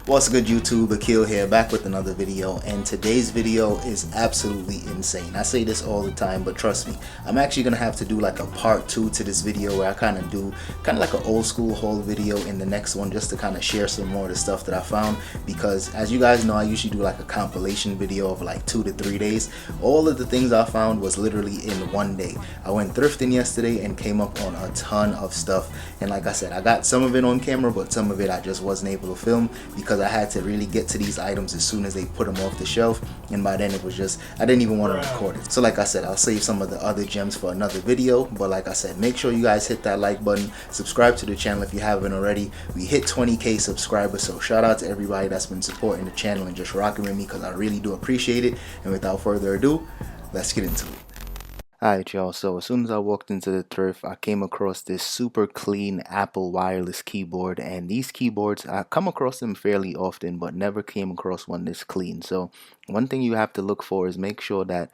What's good, YouTube? Akil here, back with another video, and today's video is absolutely insane. I say this all the time, but trust me, I'm actually gonna have to do like a part 2 to this video where I kind of do like an old school haul video in the next one, just to kind of share some more of the stuff that I found, because as you guys know, I usually do like a compilation video of like 2 to 3 days. All of the things I found was literally in one day. I went thrifting yesterday and came up on a ton of stuff, and like I said, I got some of it on camera, but some of it I just wasn't able to film because I had to really get to these items as soon as they put them off the shelf, and by then it was just, I didn't even want to record it. So like I said, I'll save some of the other gems for another video, but like I said, make sure you guys hit that like button, subscribe to the channel if you haven't already. We hit 20k subscribers, so shout out to everybody that's been supporting the channel and just rocking with me, because I really do appreciate it. And without further ado, let's get into it. Alright y'all, so as soon as I walked into the thrift, I came across this super clean Apple wireless keyboard, and these keyboards, I come across them fairly often, but never came across one this clean. So one thing you have to look for is make sure that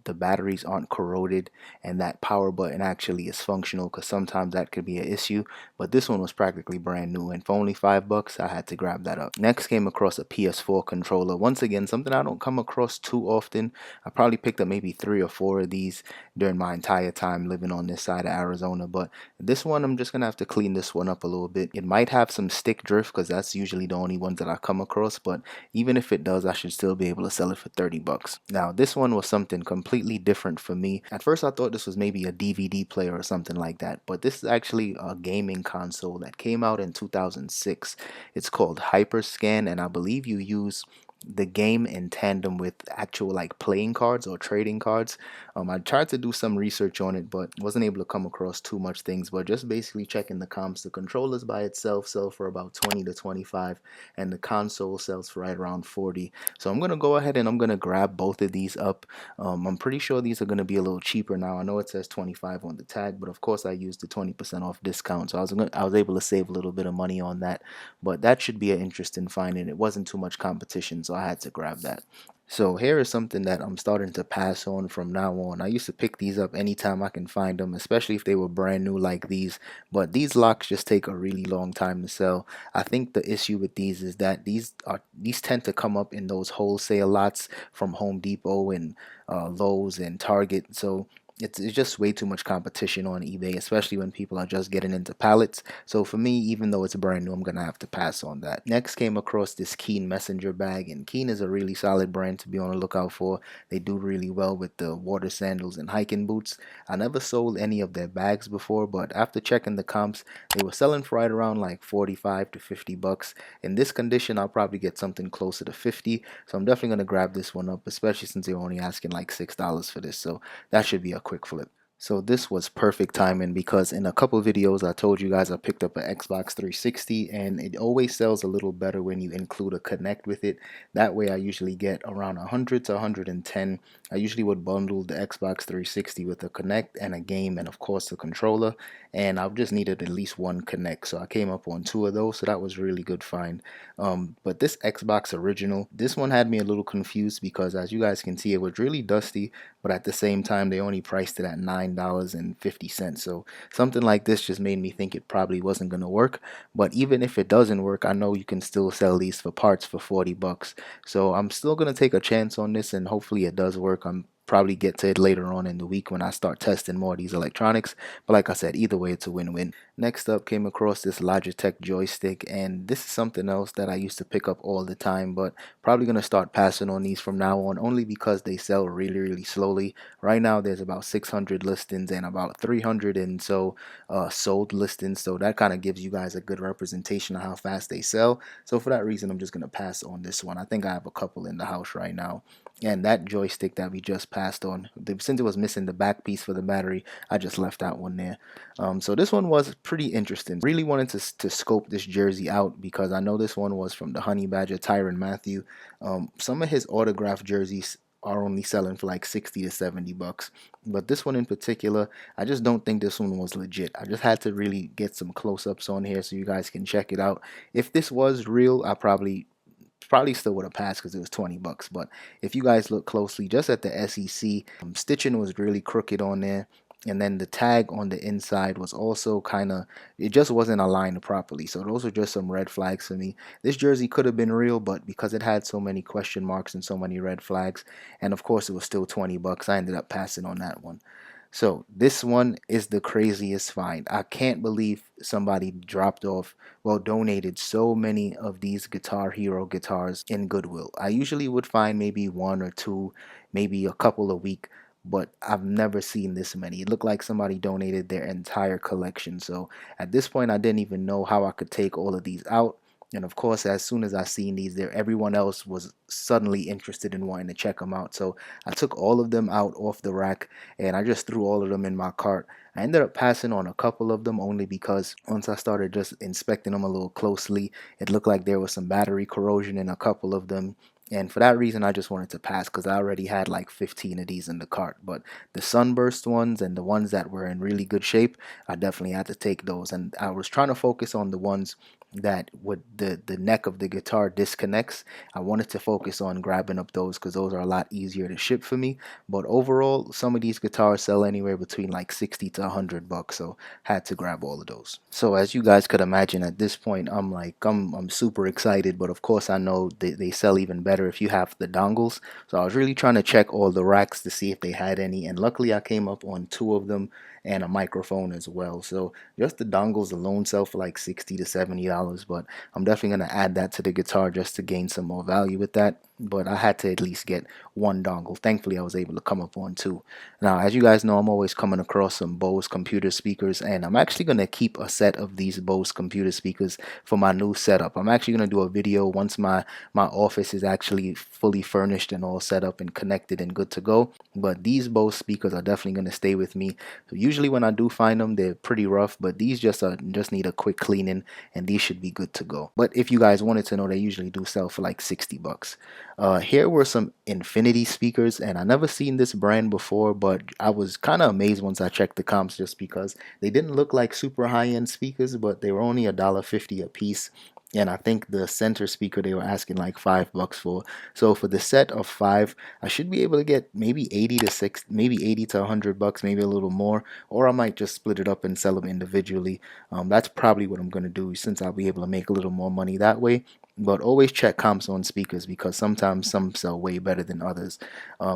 the batteries aren't corroded and that power button actually is functional, because sometimes that could be an issue. But this one was practically brand new, and for only $5 I had to grab that up. Next came across a PS4 controller. Once again, something I don't come across too often. I probably picked up maybe 3 or 4 of these during my entire time living on this side of Arizona, but this one I'm just gonna have to clean this one up a little bit. It might have some stick drift because that's usually the only ones that I come across, but even if it does, I should still be able to sell it for $30. Now this one was something completely different for me. At first I thought this was maybe a DVD player or something like that, but this is actually a gaming console that came out in 2006. It's called Hyperscan, and I believe you use the game in tandem with actual like playing cards or trading cards. I tried to do some research on it, but wasn't able to come across too much things. But just basically checking the comps, the controllers by itself sell for about 20 to 25, and the console sells for right around 40. So I'm gonna go ahead and I'm gonna grab both of these up. I'm pretty sure these are gonna be a little cheaper now. I know it says 25 on the tag, but of course I used the 20% off discount, so I was able to save a little bit of money on that. But that should be an interesting find, and it wasn't too much competition, so I had to grab that. So here is something that I'm starting to pass on from now on. I used to pick these up anytime I can find them, especially if they were brand new like these, but these locks just take a really long time to sell. I think the issue with these is that these tend to come up in those wholesale lots from Home Depot and Lowe's and Target, so it's just way too much competition on eBay, especially when people are just getting into pallets. So for me, even though it's brand new, I'm gonna have to pass on that. Next came across this Keen messenger bag, and Keen is a really solid brand to be on the lookout for. They do really well with the water sandals and hiking boots. I never sold any of their bags before, but after checking the comps, they were selling for right around like 45 to 50 bucks. In this condition, I'll probably get something closer to 50, so I'm definitely gonna grab this one up, especially since they're only asking like $6 for this, so that should be a quick flip. So this was perfect timing, because in a couple of videos I told you guys I picked up an Xbox 360, and it always sells a little better when you include a Connect with it. That way I usually get around 100 to 110. I usually would bundle the Xbox 360 with a Connect and a game, and of course the controller, and I just needed at least one Connect, so I came up on 2 of those, so that was a really good find. But this Xbox original, this one had me a little confused, because as you guys can see, it was really dusty, but at the same time they only priced it at $9.50. So something like this just made me think it probably wasn't going to work. But even if it doesn't work, I know you can still sell these for parts for 40 bucks. So I'm still going to take a chance on this, and hopefully it does work. I'm probably get to it later on in the week when I start testing more of these electronics, but like I said, either way it's a win-win. Next up, came across this Logitech joystick, and this is something else that I used to pick up all the time, but probably gonna start passing on these from now on, only because they sell really slowly. Right now there's about 600 listings and about 300 and so sold listings, so that kind of gives you guys a good representation of how fast they sell. So for that reason, I'm just gonna pass on this one. I think I have a couple in the house right now. And that joystick that we just passed on, since it was missing the back piece for the battery, I just left that one there. So this one was pretty interesting. Really wanted to scope this jersey out, because I know this one was from the Honey Badger Tyrann Mathieu. Some of his autographed jerseys are only selling for like 60 to 70 bucks, but this one in particular, I just don't think this one was legit. I just had to really get some close-ups on here so you guys can check it out. If this was real, I probably still would have passed because it was 20 bucks. But if you guys look closely just at the SEC, stitching was really crooked on there. And then the tag on the inside was also kind of, it just wasn't aligned properly. So those are just some red flags for me. This jersey could have been real, but because it had so many question marks and so many red flags, and of course it was still 20 bucks, I ended up passing on that one. So this one is the craziest find. I can't believe somebody dropped off, well, donated so many of these Guitar Hero guitars in Goodwill. I usually would find maybe one or two, maybe a couple a week, but I've never seen this many. It looked like somebody donated their entire collection. So at this point, I didn't even know how I could take all of these out. And of course, as soon as I seen these there, everyone else was suddenly interested in wanting to check them out. So I took all of them out off the rack and I just threw all of them in my cart. I ended up passing on a couple of them only because once I started just inspecting them a little closely, it looked like there was some battery corrosion in a couple of them. And for that reason, I just wanted to pass because I already had like 15 of these in the cart. But the sunburst ones and the ones that were in really good shape, I definitely had to take those. And I was trying to focus on the ones that would the neck of the guitar disconnects. I wanted to focus on grabbing up those because those are a lot easier to ship for me. But overall, some of these guitars sell anywhere between like 60 to 100 bucks, so had to grab all of those. So as you guys could imagine, at this point I'm super excited, but of course I know they sell even better if you have the dongles. So I was really trying to check all the racks to see if they had any, and luckily I came up on two of them and a microphone as well. So just the dongles alone sell for like $60 to $70, but I'm definitely going to add that to the guitar just to gain some more value with that. But I had to at least get one dongle. Thankfully, I was able to come up on two. Now, as you guys know, I'm always coming across some Bose computer speakers, and I'm actually going to keep a set of these Bose computer speakers for my new setup. I'm actually going to do a video once my office is actually fully furnished and all set up and connected and good to go. But these Bose speakers are definitely going to stay with me. So usually when I do find them, they're pretty rough, but these just need a quick cleaning, and these should be good to go. But if you guys wanted to know, they usually do sell for like 60 bucks. Here were some Infinity speakers, and I never seen this brand before, but I was kind of amazed once I checked the comps just because they didn't look like super high-end speakers, but they were only $1.50 a piece. And I think the center speaker they were asking like $5 for. So for the set of 5, I should be able to get maybe 80 to 6, maybe 80 to 100 bucks, maybe a little more, or I might just split it up and sell them individually. That's probably what I'm going to do since I'll be able to make a little more money that way. But always check comps on speakers because sometimes some sell way better than others.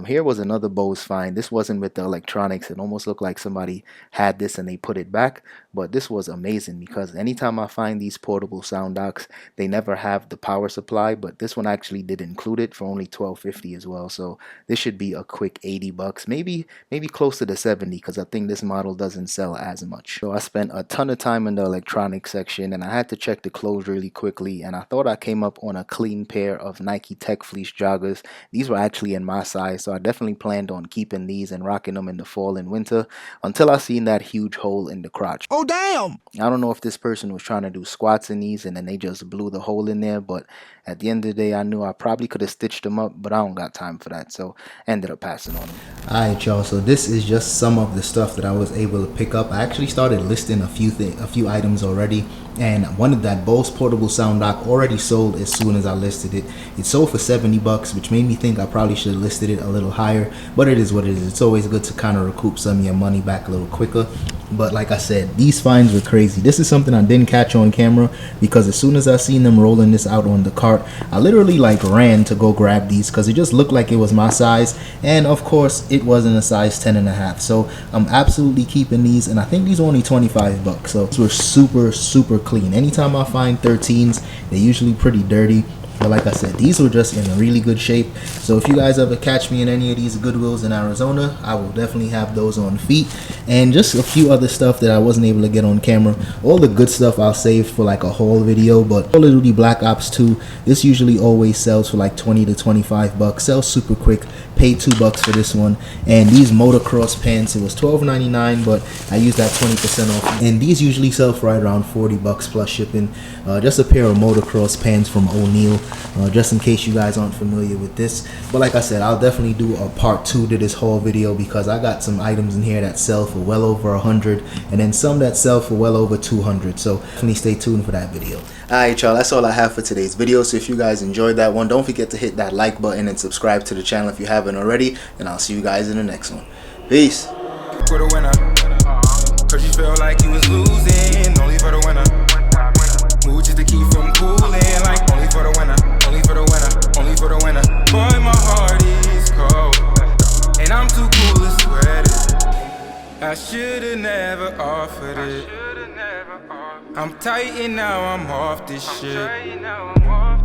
Here was another Bose find. This wasn't with the electronics. It almost looked like somebody had this and they put it back. But this was amazing because anytime I find these portable sound docks, they never have the power supply. But this one actually did include it for only $12.50 as well. So this should be a quick 80 bucks, maybe closer to 70 because I think this model doesn't sell as much. So I spent a ton of time in the electronics section and I had to check the clothes really quickly, and I thought I came up on a clean pair of Nike Tech Fleece joggers. These were actually in my size, so I definitely planned on keeping these and rocking them in the fall and winter until I seen that huge hole in the crotch. Oh, damn! I don't know if this person was trying to do squats in these and then they just blew the hole in there, but at the end of the day, I knew I probably could have stitched them up, but I don't got time for that, so I ended up passing on them. Alright, y'all, so this is just some of the stuff that I was able to pick up. I actually started listing a few items already, and one of that Bose portable sound dock already sold as soon as I listed it. It sold for 70 bucks, which made me think I probably should have listed it a little higher, but it is what it is. It's always good to kind of recoup some of your money back a little quicker. But like I said, these finds were crazy. This is something I didn't catch on camera because as soon as I seen them rolling this out on the cart, I literally like ran to go grab these because it just looked like it was my size, and of course it wasn't a size 10.5. So I'm absolutely keeping these, and I think these are only 25 bucks. So these were super clean. Anytime I find 13s, they're usually pretty dirty. But like I said, these were just in really good shape. So if you guys ever catch me in any of these Goodwills in Arizona, I will definitely have those on feet. And just a few other stuff that I wasn't able to get on camera. All the good stuff I'll save for like a haul video. But Call of Duty Black Ops 2, this usually always sells for like 20 to 25 bucks. Sells super quick. Paid $2 for this one. And these motocross pants, it was $12.99, but I used that 20% off. And these usually sell for right around 40 bucks plus shipping. Just a pair of motocross pants from O'Neill, just in case you guys aren't familiar with this. But like I said, I'll definitely do a part 2 to this whole video because I got some items in here that sell for well over 100, and then some that sell for well over 200. So definitely stay tuned for that video. Alright, y'all, that's all I have for today's video. So if you guys enjoyed that one, don't forget to hit that like button and subscribe to the channel if you haven't already, and I'll see you guys in the next one. Peace. felt like you was losing. Only for the winner. Move just to keep from cooling. Like only for the winner. Only for the winner. Only for the winner. Boy, my heart is cold, and I'm too cool to sweat it. I should've never offered it. I'm tight and now I'm off this shit.